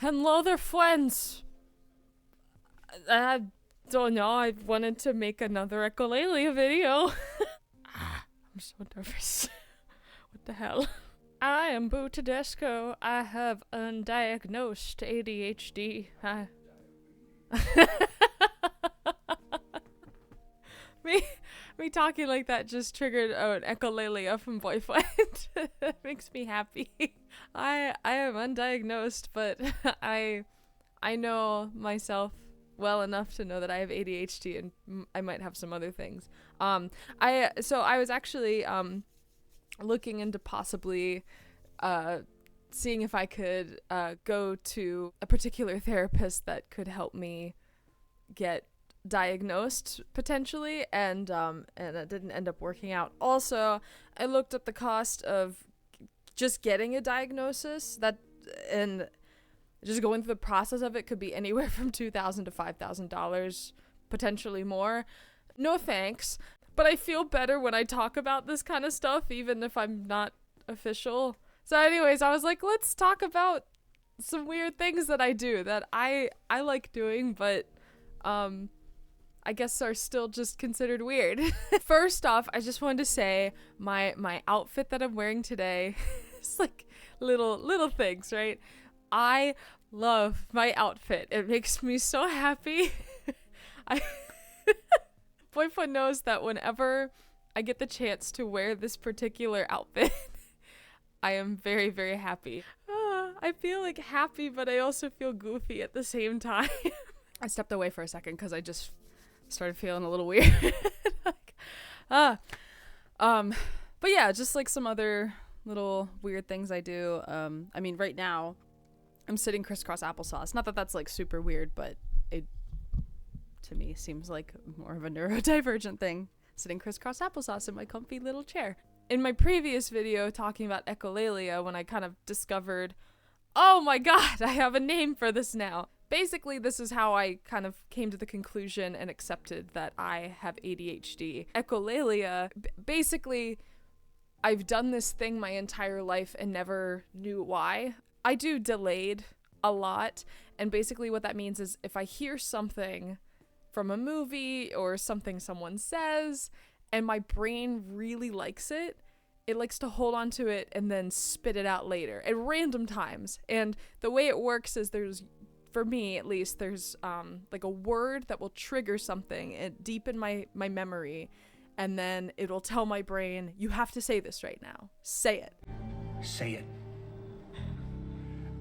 Hello there, friends. I don't know. I wanted to make another echolalia video. I'm so nervous. What the hell? I am Boo Tedesco. I have undiagnosed ADHD. Me talking like that just triggered an echolalia from boyfriend. It makes me happy. I am undiagnosed, but I know myself well enough to know that I have ADHD and I might have some other things. I was actually looking into possibly seeing if I could go to a particular therapist that could help me get diagnosed potentially, and it didn't end up working out. Also, I looked up the cost of just getting a diagnosis, and just going through the process of it could be anywhere from $2,000 to $5,000, potentially more. No thanks, but I feel better when I talk about this kind of stuff, even if I'm not official. So anyways, I was like, let's talk about some weird things that I do that I like doing, but I guess are still just considered weird. First off, I just wanted to say my outfit that I'm wearing today is like little things, right? I love my outfit. It makes me so happy. Boyfriend knows that whenever I get the chance to wear this particular outfit, I am very, very happy. I feel like happy, but I also feel goofy at the same time. I stepped away for a second because I just started feeling a little weird. But yeah, just like some other little weird things I do. I mean, right now I'm sitting crisscross applesauce. Not that that's like super weird, but it to me seems like more of a neurodivergent thing. Sitting crisscross applesauce in my comfy little chair. In my previous video talking about echolalia, when I kind of discovered, oh my god, I have a name for this now. Basically, this is how I kind of came to the conclusion and accepted that I have ADHD. Echolalia, basically, I've done this thing my entire life and never knew why. I do delayed a lot, and basically what that means is if I hear something from a movie or something someone says, and my brain really likes it, it likes to hold on to it and then spit it out later at random times. And the way it works is for me at least, there's like a word that will trigger something deep in my memory, and then it'll tell my brain, you have to say this right now. Say it. Say it.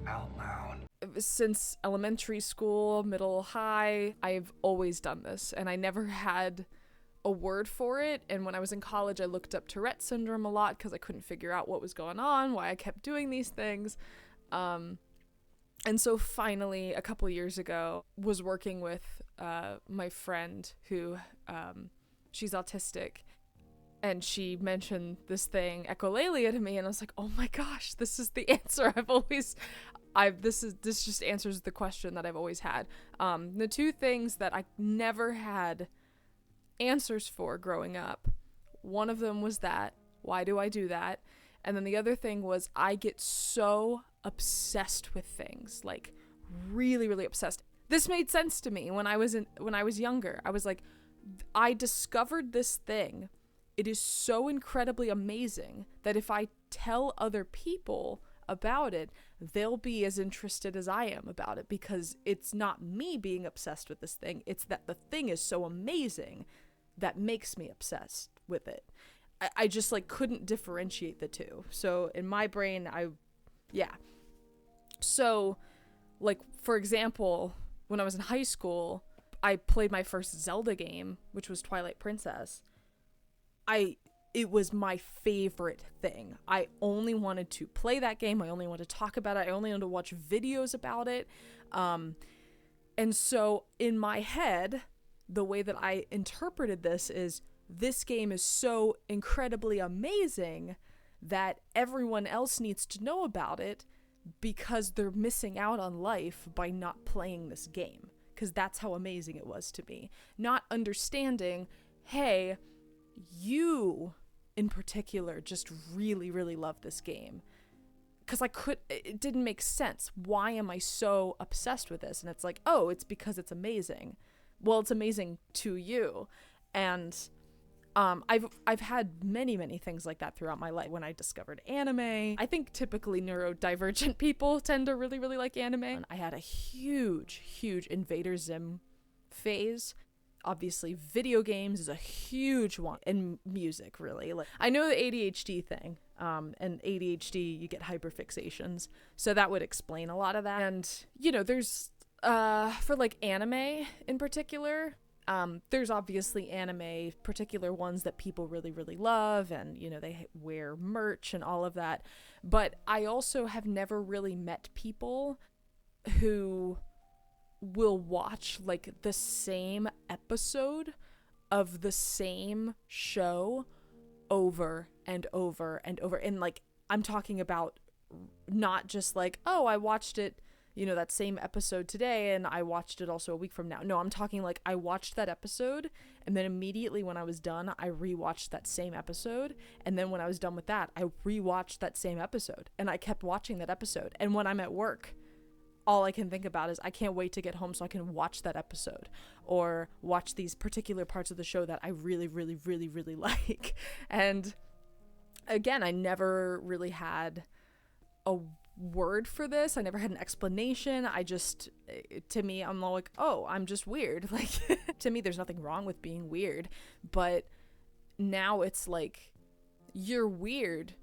Out loud. Since elementary school, middle, high, I've always done this, and I never had a word for it. And when I was in college, I looked up Tourette syndrome a lot because I couldn't figure out what was going on, why I kept doing these things. And so finally, a couple years ago, was working with my friend who, she's autistic, and she mentioned this thing, echolalia, to me, and I was like, oh my gosh, this is the answer this just answers the question that I've always had. The two things that I never had answers for growing up, one of them was that, why do I do that? And then the other thing was I get so obsessed with things, like really, really obsessed. This made sense to me when I was younger. I was like, I discovered this thing. It is so incredibly amazing that if I tell other people about it, they'll be as interested as I am about it, because it's not me being obsessed with this thing. It's that the thing is so amazing that makes me obsessed with it. I just like couldn't differentiate the two. So in my brain, So like, for example, when I was in high school, I played my first Zelda game, which was Twilight Princess. It was my favorite thing. I only wanted to play that game. I only wanted to talk about it. I only wanted to watch videos about it. And so in my head, the way that I interpreted this is, this game is so incredibly amazing that everyone else needs to know about it, because they're missing out on life by not playing this game. Because that's how amazing it was to me. Not understanding, hey, you in particular just really, really love this game. because it didn't make sense. Why am I so obsessed with this? And it's like, oh, it's because it's amazing. Well, it's amazing to you. And I've had many things like that throughout my life. When I discovered anime, I think typically neurodivergent people tend to really like anime. And I had a huge Invader Zim phase. Obviously, video games is a huge one, and music, really. Like, I know the ADHD thing, and ADHD, you get hyperfixations, so that would explain a lot of that. And, you know, there's, for, like, anime in particular, there's obviously anime, particular ones that people really love, and, you know, they wear merch and all of that, but I also have never really met people who will watch like the same episode of the same show over and over and over. And like, I'm talking about not just like, oh, I watched it, you know, that same episode today and I watched it also a week from now. No, I'm talking like I watched that episode and then immediately when I was done, I rewatched that same episode. And then when I was done with that, I rewatched that same episode and I kept watching that episode. And when I'm at work, all I can think about is I can't wait to get home so I can watch that episode or watch these particular parts of the show that I really like. And again, I never really had a word for this. I never had an explanation. To me, I'm all like, oh, I'm just weird. Like, to me, there's nothing wrong with being weird. But now it's like, you're weird,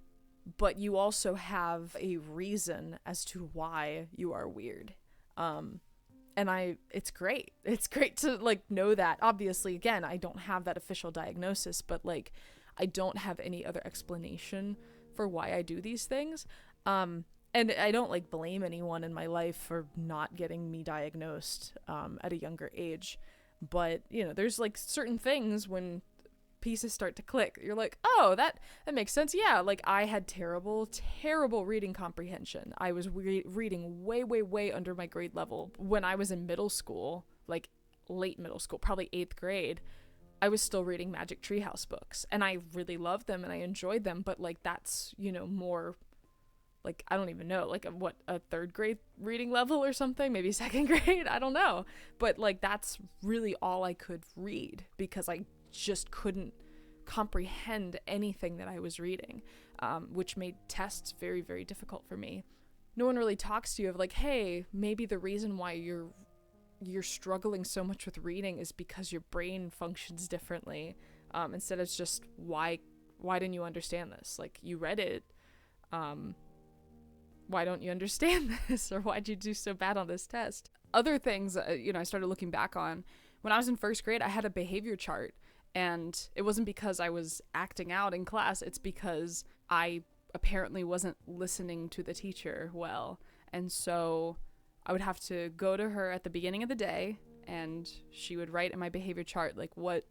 but you also have a reason as to why you are weird. And it's great. It's great to like know that. Obviously, again, I don't have that official diagnosis, but like I don't have any other explanation for why I do these things. And I don't like blame anyone in my life for not getting me diagnosed at a younger age. But, you know, there's like certain things when pieces start to click. You're like, oh, that makes sense. Yeah, like I had terrible reading comprehension. I was reading way under my grade level. When I was in middle school, like late middle school, probably 8th grade, I was still reading Magic Treehouse books. And I really loved them and I enjoyed them. But like that's, you know, more like, I don't even know, like a 3rd grade reading level or something, maybe 2nd grade, I don't know. But like that's really all I could read because I just couldn't comprehend anything that I was reading, which made tests very difficult for me. No one really talks to you of like, hey, maybe the reason why you're struggling so much with reading is because your brain functions differently, instead of just why didn't you understand this? Like, you read it, why don't you understand this? Or why'd you do so bad on this test? Other things, you know, I started looking back on when I was in 1st grade. I had a behavior chart. And it wasn't because I was acting out in class, it's because I apparently wasn't listening to the teacher well. And so I would have to go to her at the beginning of the day and she would write in my behavior chart like what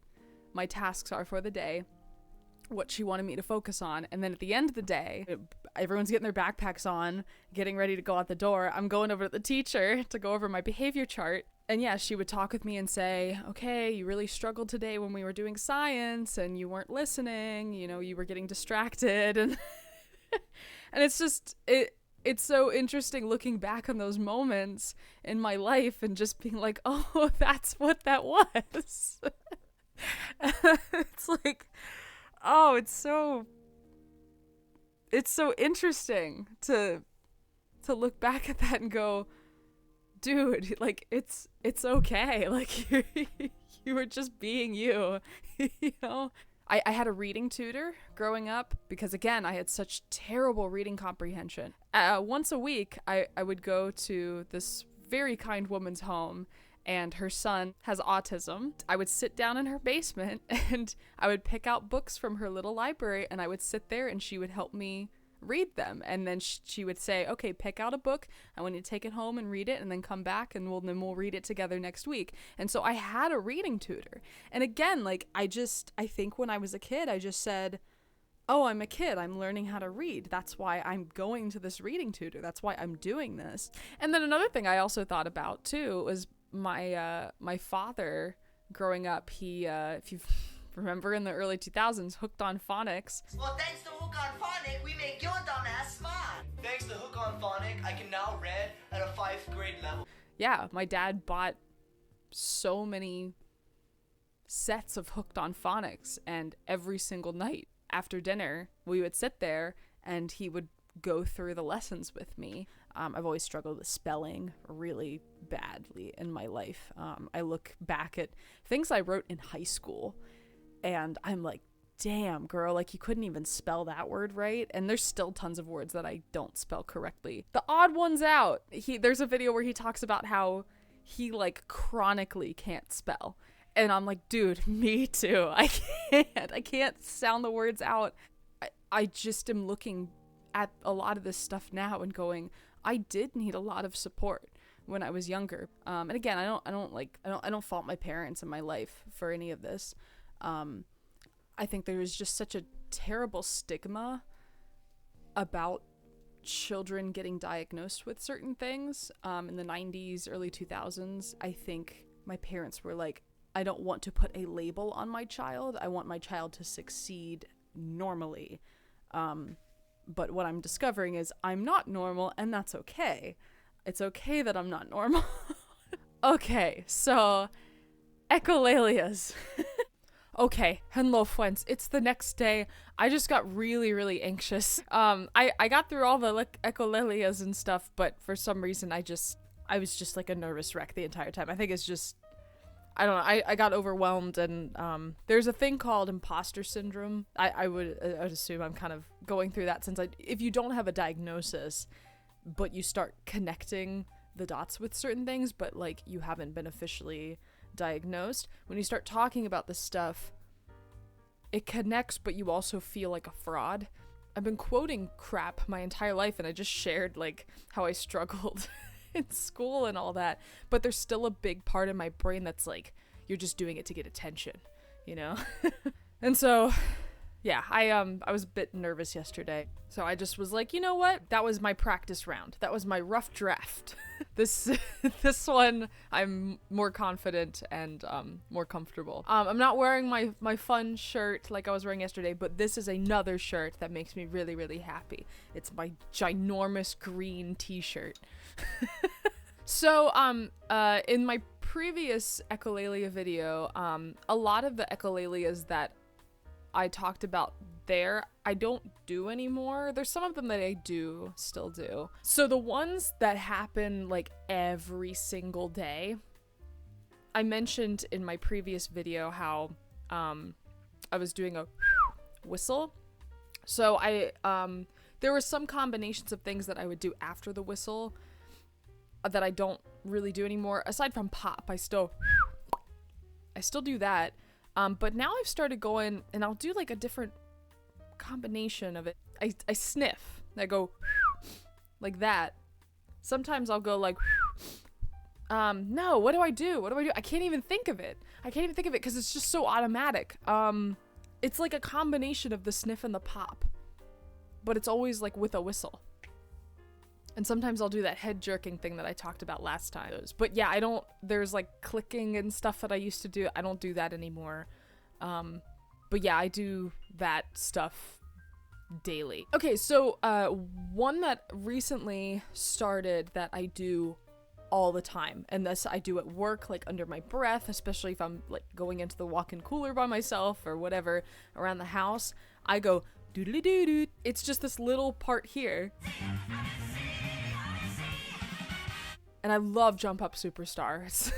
my tasks are for the day, what she wanted me to focus on. And then at the end of the day, everyone's getting their backpacks on, getting ready to go out the door. I'm going over to the teacher to go over my behavior chart. And yeah, she would talk with me and say, okay, you really struggled today when we were doing science and you weren't listening, you know, you were getting distracted. And and it's just, it's so interesting looking back on those moments in my life and just being like, oh, that's what that was. It's like, oh, it's so interesting to look back at that and go, dude, like it's okay. Like you were just being you, you know? I had a reading tutor growing up because, again, I had such terrible reading comprehension. Once a week, I would go to this very kind woman's home and her son has autism. I would sit down in her basement and I would pick out books from her little library and I would sit there and she would help me read them. And then she would say, okay, pick out a book. I want you to take it home and read it and then come back and we'll read it together next week. And so I had a reading tutor. And again, like I think when I was a kid, I just said, oh, I'm a kid. I'm learning how to read. That's why I'm going to this reading tutor. That's why I'm doing this. And then another thing I also thought about too was my father growing up. He, if you've remember in the early 2000s, hooked on phonics. Well, thanks to Hook on Phonic, we make your dumbass smart. Thanks to Hook on Phonic, I can now read at a 5th grade level. Yeah, my dad bought so many sets of Hooked on Phonics, and every single night after dinner, we would sit there and he would go through the lessons with me. I've always struggled with spelling really badly in my life. I look back at things I wrote in high school and I'm like, damn, girl, like you couldn't even spell that word right. And there's still tons of words that I don't spell correctly. The odd one's out. There's a video where he talks about how he like chronically can't spell. And I'm like, dude, me too. I can't sound the words out. I just am looking at a lot of this stuff now and going, I did need a lot of support when I was younger. And again, I don't fault my parents in my life for any of this. I think there is just such a terrible stigma about children getting diagnosed with certain things. In the 90s, early 2000s, I think my parents were like, I don't want to put a label on my child. I want my child to succeed normally. But what I'm discovering is I'm not normal, and that's okay. It's okay that I'm not normal. Okay, so echolalias. Okay, hello friends. It's the next day. I just got really, really anxious. I got through all the echolalias and stuff, but for some reason I was just like a nervous wreck the entire time. I think it's just, I don't know, I got overwhelmed, and there's a thing called impostor syndrome. I would assume I'm kind of going through that, since if you don't have a diagnosis, but you start connecting the dots with certain things, but like you haven't been officially diagnosed, when you start talking about this stuff, it connects, but you also feel like a fraud. I've been quoting crap my entire life, and I just shared like how I struggled in school and all that, but there's still a big part of my brain that's like, you're just doing it to get attention, you know? And so yeah, I was a bit nervous yesterday, so I just was like, you know what, that was my practice round, that was my rough draft. This one I'm more confident and more comfortable. I'm not wearing my fun shirt like I was wearing yesterday, but this is another shirt that makes me really, really happy. It's my ginormous green t-shirt. So in my previous echolalia video, a lot of the echolalias that I talked about there, I don't do anymore. There's some of them that I still do. So the ones that happen like every single day, I mentioned in my previous video how I was doing a whistle. So there were some combinations of things that I would do after the whistle that I don't really do anymore. Aside from pop, I still do that. But now I've started going, and I'll do like a different combination of it. I sniff. I go like that. Sometimes I'll go like, no, what do I do? I can't even think of it. Because it's just so automatic. It's like a combination of the sniff and the pop, but it's always like with a whistle. And sometimes I'll do that head jerking thing that I talked about last time. But yeah, there's like clicking and stuff that I used to do. I don't do that anymore. But yeah, I do that stuff daily. Okay, so one that recently started that I do all the time, and this I do at work, like under my breath, especially if I'm like going into the walk-in cooler by myself or whatever around the house, I go doodly doo doo. It's just this little part here. And I love Jump Up Superstars.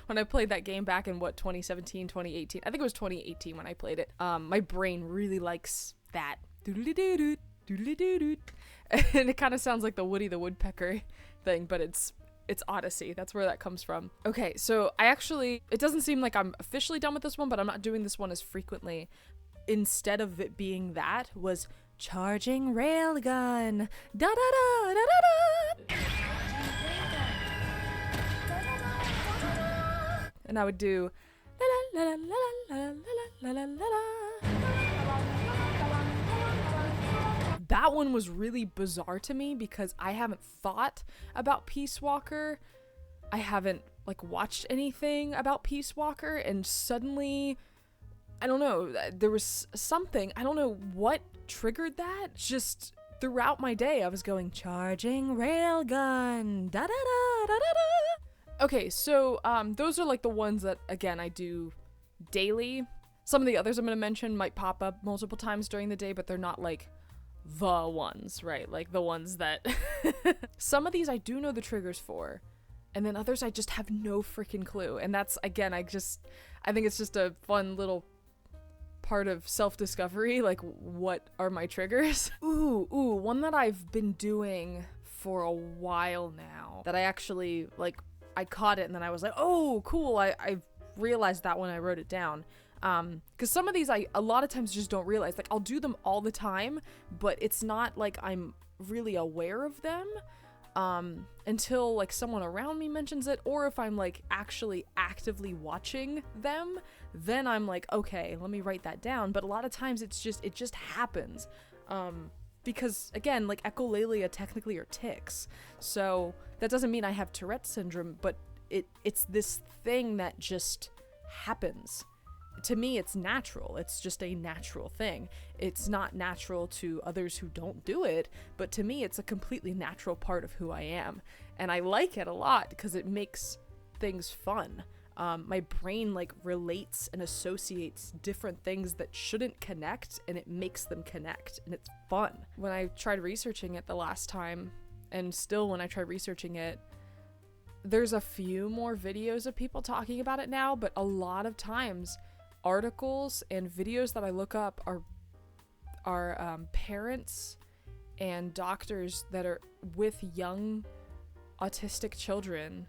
When I played that game back in 2017, 2018, I think it was 2018 when I played it. My brain really likes that. Doodly-doo-doo, doodly-doo-doo. And it kind of sounds like the Woody the Woodpecker thing, but it's Odyssey. That's where that comes from. Okay, so it doesn't seem like I'm officially done with this one, but I'm not doing this one as frequently. Instead of it being that, was Charging Railgun. Da-da-da, da-da-da. And I would do la la la la la la la la la. That one was really bizarre to me because I haven't thought about Peace Walker. I haven't like watched anything about Peace Walker, and suddenly I don't know, there was something, I don't know what triggered that. Just throughout my day, I was going, charging railgun, da da da da da da. Okay, so those are like the ones that, again, I do daily. Some of the others I'm going to mention might pop up multiple times during the day, but they're not like the ones, right? Like the ones that some of these I do know the triggers for, and then others I just have no freaking clue. And that's, again, I think it's just a fun little part of self-discovery, like what are my triggers. Ooh, one that I've been doing for a while now that I actually, like, I caught it and then I was like, oh cool, I realized that when I wrote it down. Because some of these I a lot of times just don't realize. Like, I'll do them all the time, but it's not like I'm really aware of them until like someone around me mentions it, or if I'm like actually actively watching them, then I'm like, okay, let me write that down. But a lot of times it just happens. Because again, like echolalia technically are tics, so that doesn't mean I have Tourette syndrome, but it's this thing that just happens. To me, it's natural. It's just a natural thing. It's not natural to others who don't do it, but to me, it's a completely natural part of who I am. And I like it a lot because it makes things fun. My brain like relates and associates different things that shouldn't connect, and it makes them connect, and it's fun. When I tried researching it the last time, and still when I try researching it, there's a few more videos of people talking about it now, but a lot of times articles and videos that I look up are parents and doctors that are with young autistic children,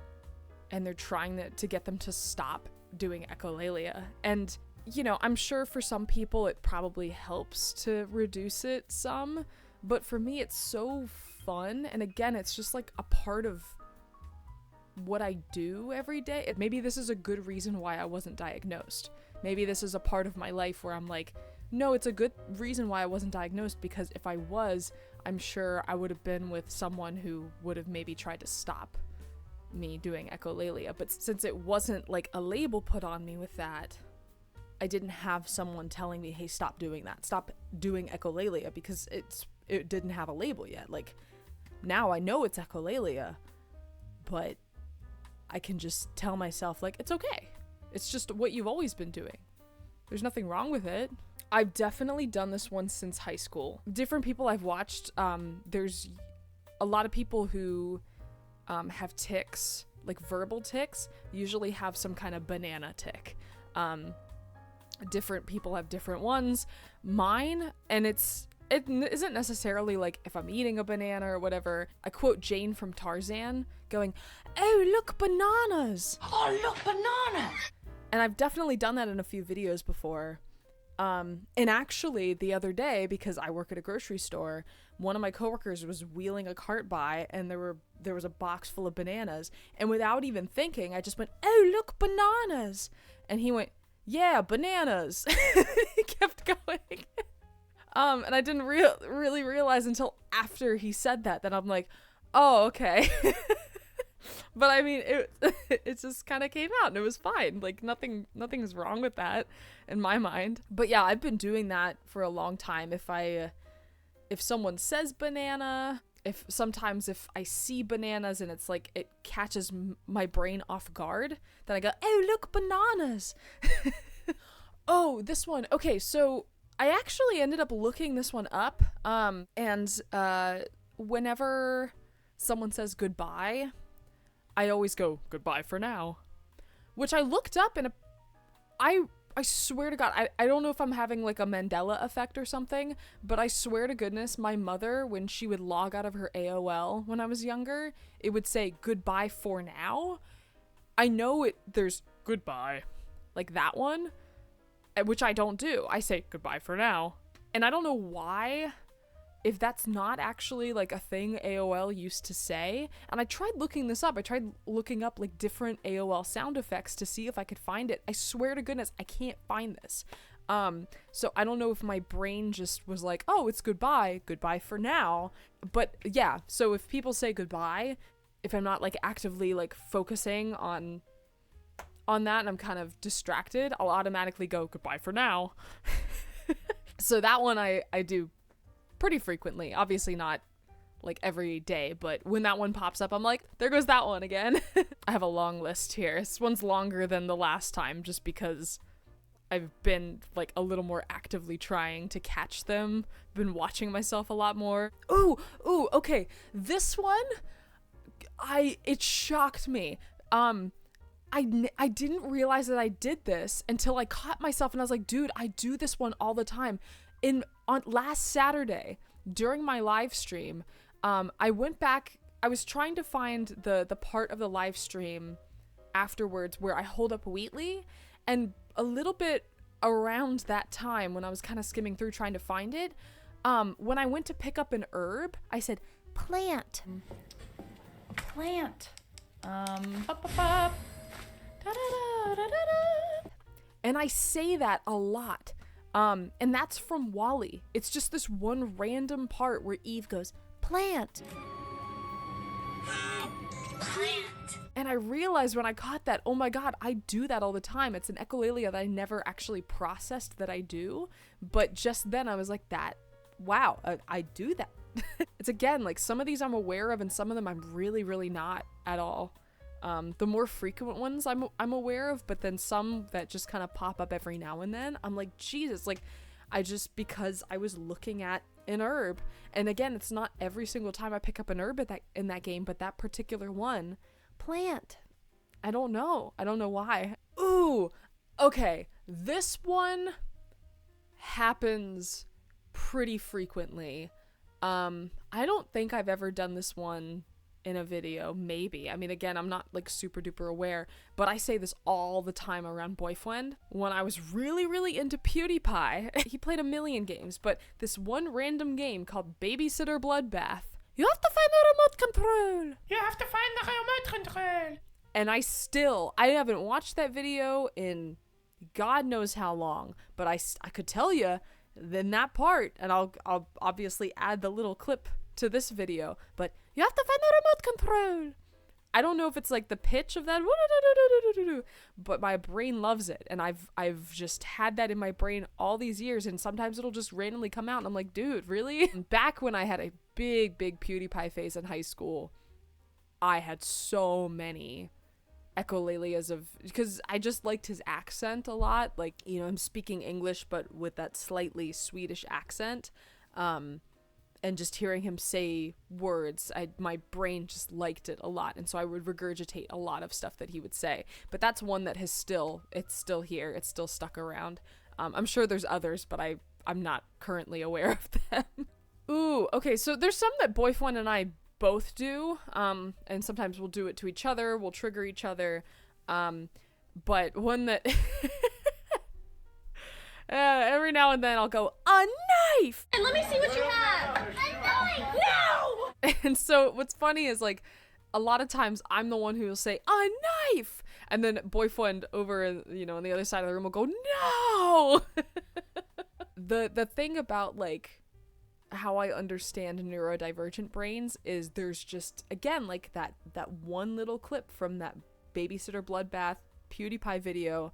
and they're trying to get them to stop doing echolalia. And, you know, I'm sure for some people it probably helps to reduce it some, but for me it's so fun. And again, it's just like a part of what I do every day. Maybe this is a good reason why I wasn't diagnosed. Maybe this is a part of my life where I'm like, no, it's a good reason why I wasn't diagnosed, because if I was, I'm sure I would have been with someone who would have maybe tried to stop me doing echolalia. But since it wasn't like a label put on me with that, I didn't have someone telling me, hey, stop doing that, stop doing echolalia, because it didn't have a label yet. Like, now I know it's echolalia, but I can just tell myself, like, it's okay. It's just what you've always been doing. There's nothing wrong with it. I've definitely done this one since high school. Different people I've watched, there's a lot of people who have tics, like verbal tics, usually have some kind of banana tic. Different people have different ones. Mine, and it isn't necessarily like if I'm eating a banana or whatever. I quote Jane from Tarzan going, "Oh, look, bananas! Oh, look, bananas!" And I've definitely done that in a few videos before. And actually the other day, because I work at a grocery store, one of my coworkers was wheeling a cart by, and there was a box full of bananas, and without even thinking, I just went, "Oh, look, bananas!" And he went, "Yeah, bananas." He kept going. And I didn't really realize until after he said that I'm like, oh, okay. But I mean, it just kind of came out and it was fine. Like nothing's wrong with that in my mind. But yeah, I've been doing that for a long time. If someone says banana, sometimes if I see bananas and it's like it catches my brain off guard, then I go, "Oh, look, bananas." Oh, this one. Okay, so I actually ended up looking this one up. And whenever someone says goodbye, I always go, "Goodbye for now," which I looked up, and I swear to God, I don't know if I'm having like a Mandela effect or something, but I swear to goodness, my mother, when she would log out of her AOL when I was younger, it would say "goodbye for now." I know there's goodbye, like that one, which I don't do. I say "goodbye for now." And I don't know why, if that's not actually like a thing AOL used to say. And I tried looking this up. I tried looking up like different AOL sound effects to see if I could find it. I swear to goodness, I can't find this. So I don't know if my brain just was like, oh, it's goodbye for now. But yeah, so if people say goodbye, if I'm not like actively like focusing on on that and I'm kind of distracted, I'll automatically go goodbye for now. So that one I do pretty frequently. Obviously not like every day, but when that one pops up, I'm like, there goes that one again. I have a long list here. This one's longer than the last time just because I've been like a little more actively trying to catch them. Been watching myself a lot more. Ooh, okay. This one, it shocked me. I didn't realize that I did this until I caught myself and I was like, dude, I do this one all the time. On last Saturday during my live stream, I went back, I was trying to find the part of the live stream afterwards where I hold up Wheatley, and a little bit around that time when I was kind of skimming through trying to find it, when I went to pick up an herb, I said, plant. And I say that a lot. And that's from WALL-E. It's just this one random part where Eve goes, plant. And I realized when I caught that, oh my god, I do that all the time. It's an echolalia that I never actually processed that I do. But just then I was like, wow, I do that. It's again, like some of these I'm aware of and some of them I'm really, really not at all. The more frequent ones I'm aware of, but then some that just kind of pop up every now and then, I'm like, Jesus, like because I was looking at an herb. And again, it's not every single time I pick up an herb in that game, but that particular one, plant. I don't know why. Ooh, okay. This one happens pretty frequently. I don't think I've ever done this one in a video, maybe. I mean, again, I'm not like super duper aware, but I say this all the time around boyfriend. When I was really, really into PewDiePie, he played a million games, but this one random game called Babysitter Bloodbath, you have to find the remote control. You have to find the remote control. And I haven't watched that video in God knows how long, but I could tell you then that part, and I'll obviously add the little clip to this video, but you have to find the remote control. I don't know if it's like the pitch of that, but my brain loves it, and I've just had that in my brain all these years, and sometimes it'll just randomly come out, and I'm like, dude, really? Back when I had a big PewDiePie phase in high school, I had so many echolallias because I just liked his accent a lot, like, you know, him speaking English but with that slightly Swedish accent, and just hearing him say words, my brain just liked it a lot, and so I would regurgitate a lot of stuff that he would say. But that's one that it's still here, it's still stuck around. I'm sure there's others, but I'm not currently aware of them. Ooh, okay, so there's some that boyfriend and I both do, and sometimes we'll do it to each other, we'll trigger each other, but one that every now and then I'll go, a knife! And let me see what you have! A knife! No! And so what's funny is, like, a lot of times I'm the one who will say, a knife! And then boyfriend over, you know, on the other side of the room will go, no! The thing about, like, how I understand neurodivergent brains is there's just, again, like that one little clip from that Babysitter Bloodbath PewDiePie video.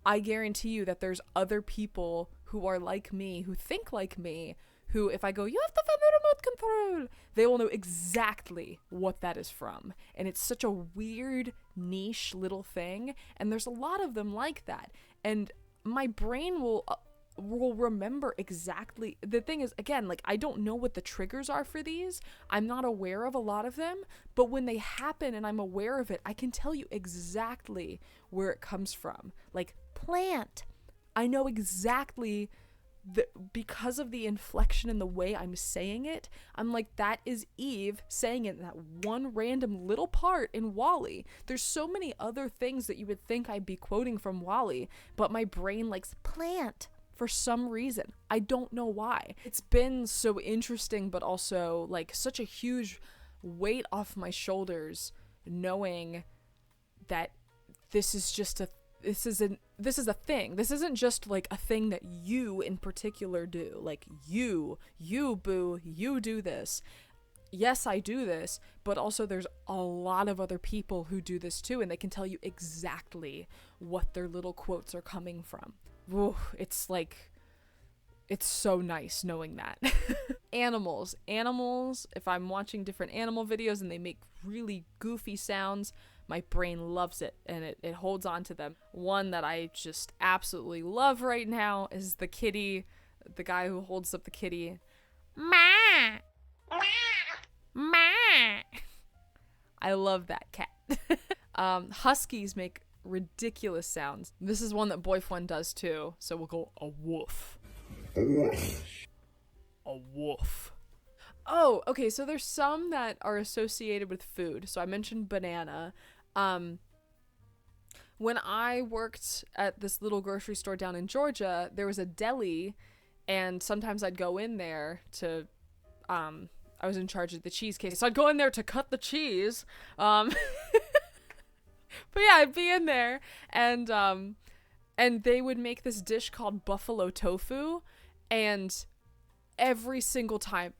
I guarantee you that there's other people who are like me, who think like me, who, if I go, you have to find the remote control, they will know exactly what that is from. And it's such a weird, niche little thing, and there's a lot of them like that. And my brain will remember exactly. The thing is, again, like, I don't know what the triggers are for these. I'm not aware of a lot of them, but when they happen and I'm aware of it, I can tell you exactly where it comes from. Like, plant. I know exactly because of the inflection and the way I'm saying it. I'm like, that is Eve saying it in that one random little part in WALL-E. There's so many other things that you would think I'd be quoting from WALL-E, but my brain likes plant for some reason. I don't know why. It's been so interesting, but also like such a huge weight off my shoulders knowing that this is a thing. This isn't just like a thing that you in particular do. Like, you boo, you do this. yes, I do this, but also there's a lot of other people who do this too, and they can tell you exactly what their little quotes are coming from. Whoa, it's like, it's so nice knowing that. Animals, if I'm watching different animal videos and they make really goofy sounds, my brain loves it and it holds on to them. One that I just absolutely love right now is the kitty, the guy who holds up the kitty. Ma! Ma! I love that cat. Huskies make ridiculous sounds. This is one that Boyfriend does too, so we'll go a woof. A woof. Oh, okay, so there's some that are associated with food. So I mentioned banana. When I worked at this little grocery store down in Georgia, there was a deli, and sometimes I'd go in there to, I was in charge of the cheese case, so I'd go in there to cut the cheese. But yeah, I'd be in there, and they would make this dish called buffalo tofu, and every single time,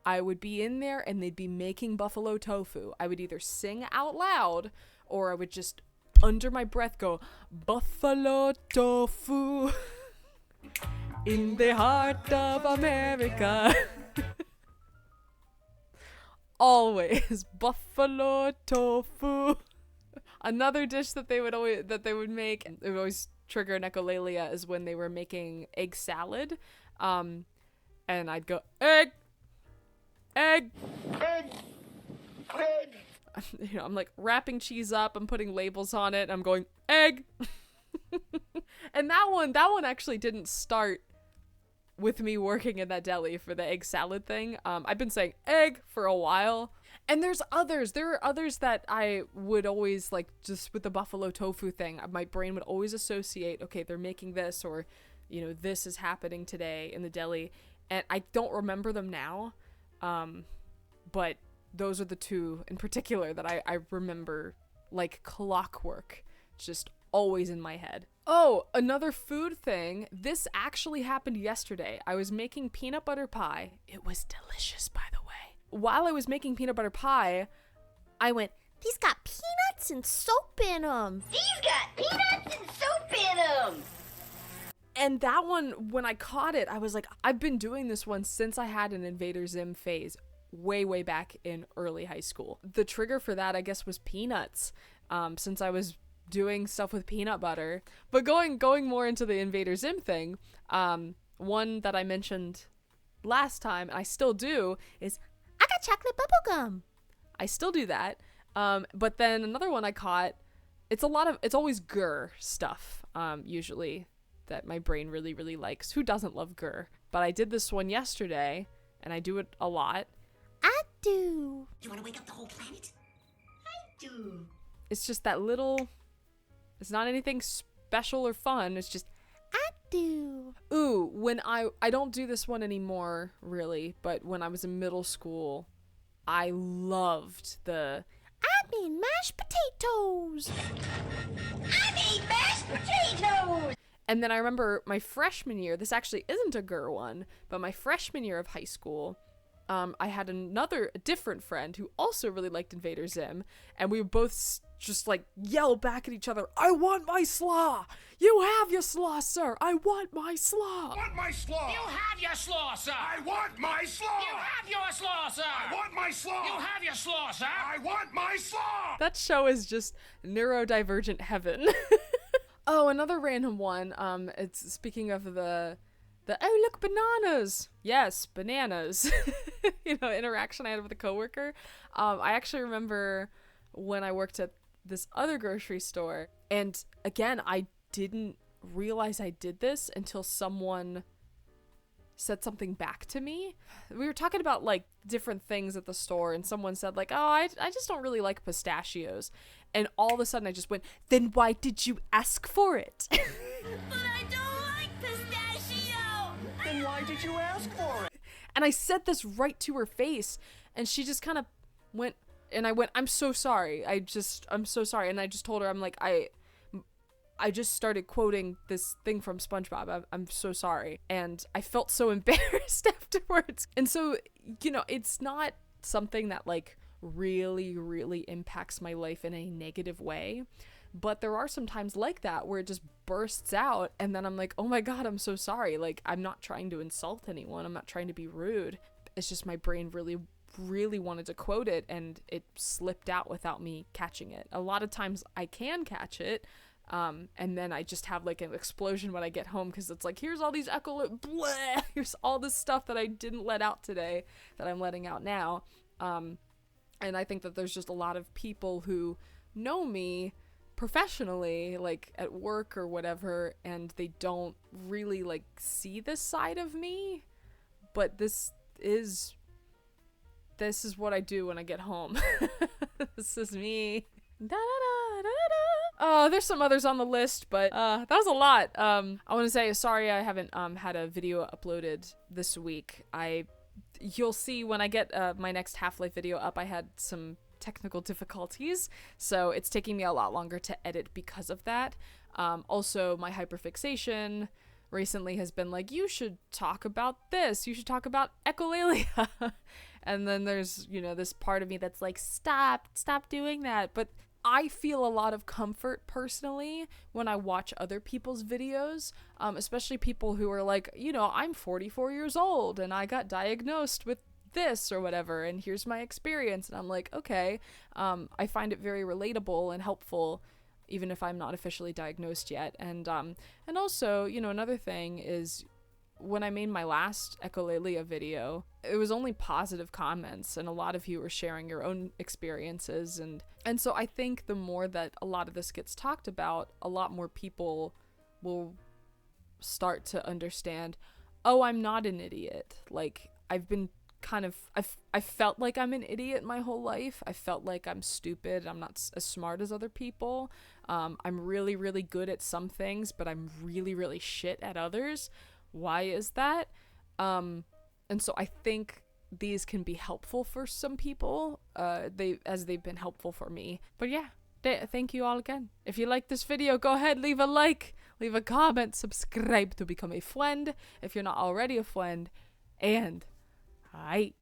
I would be in there and they'd be making buffalo tofu, I would either sing out loud or I would just under my breath go, buffalo tofu in the heart of America. Always buffalo tofu. Another dish that they would make, it would always trigger an echolalia, is when they were making egg salad. And I'd go, egg. You know, I'm like wrapping cheese up, I'm putting labels on it, I'm going, egg. And that one actually didn't start with me working in that deli for the egg salad thing. I've been saying egg for a while. And there are others that I would always, like, just with the buffalo tofu thing, my brain would always associate, okay, they're making this, or, you know, this is happening today in the deli. And I don't remember them now. But those are the two in particular that I remember like clockwork, just always in my head. Oh, another food thing. This actually happened yesterday. I was making peanut butter pie. It was delicious, by the way. While I was making peanut butter pie, I went, These got peanuts and soap in them. These got peanuts and soap in them. and that one, when I caught it, I was like, I've been doing this one since I had an Invader Zim phase way back in early high school. The trigger for that, I guess, was peanuts, since I was doing stuff with peanut butter. But going more into the Invader Zim thing, one that I mentioned last time, and I still do, is I got chocolate bubblegum. I still do that. But then another one I caught, it's always grr stuff, usually, that my brain really likes. Who doesn't love grr? But I did this one yesterday, and I do it a lot. I do. You want to wake up the whole planet? I do. It's just that little, it's not anything special or fun, it's just, I do. ooh, when I don't do this one anymore, really, but when I was in middle school, I loved the, I mean mashed potatoes. I mean mashed potatoes. and then I remember my freshman year, this actually isn't a GER one, but my freshman year of high school, I had a different friend who also really liked Invader Zim, and we would both just like yell back at each other, I want my slaw! You have your slaw, sir! I want my slaw! I want my slaw! You have your slaw, sir! I want my slaw! You have your slaw, sir! I want my slaw! You have your slaw, sir! I want my slaw! That show is just neurodivergent heaven. Oh, another random one. It's speaking of the oh, look, bananas. Yes, bananas. Interaction I had with a coworker. I actually remember when I worked at this other grocery store, and again, I didn't realize I did this until someone said something back to me. We were talking about like different things at the store, and someone said like, oh, I just don't really like pistachios. And all of a sudden I just went, then why did you ask for it? But I don't like pistachio. Then why did you ask for it? And I said this right to her face, and she just kind of went, and I went, I'm so sorry. I'm so sorry. And I just told her, I'm like, I just started quoting this thing from SpongeBob. I'm so sorry. And I felt so embarrassed afterwards. And so, you know, it's not something that like really, really impacts my life in a negative way. But there are some times like that where it just bursts out and then I'm like, oh my God, I'm so sorry. Like, I'm not trying to insult anyone. I'm not trying to be rude. It's just my brain really wanted to quote it and it slipped out without me catching it. A lot of times I can catch it. And then I just have like an explosion when I get home because it's like, here's all these here's all this stuff that I didn't let out today that I'm letting out now. And I think that there's just a lot of people who know me professionally, like at work or whatever, and they don't really like see this side of me, but this is what I do when I get home. This is me. Da, da, da, da, da. Oh, there's some others on the list, but that was a lot. I want to say sorry I haven't had a video uploaded this week. You'll see when I get my next Half-Life video up, I had some technical difficulties, so it's taking me a lot longer to edit because of that. Also, my hyperfixation recently has been like, you should talk about this, you should talk about echolalia. And then there's, you know, this part of me that's like, stop doing that. But I feel a lot of comfort personally when I watch other people's videos, especially people who are like, you know, I'm 44 years old and I got diagnosed with this or whatever, and here's my experience. And I'm like, okay, I find it very relatable and helpful, even if I'm not officially diagnosed yet. And also, you know, another thing is when I made my last echolalia video, it was only positive comments, and a lot of you were sharing your own experiences. And so I think the more that a lot of this gets talked about, a lot more people will start to understand, oh, I'm not an idiot. Like, I've been I felt like I'm an idiot my whole life. I felt like I'm stupid. I'm not as smart as other people. I'm really, really good at some things, but I'm really, really shit at others. Why is that? And so I think these can be helpful for some people, they've been helpful for me. But yeah, thank you all again. If you like this video, go ahead, leave a like, leave a comment, subscribe to become a friend if you're not already a friend, and hi.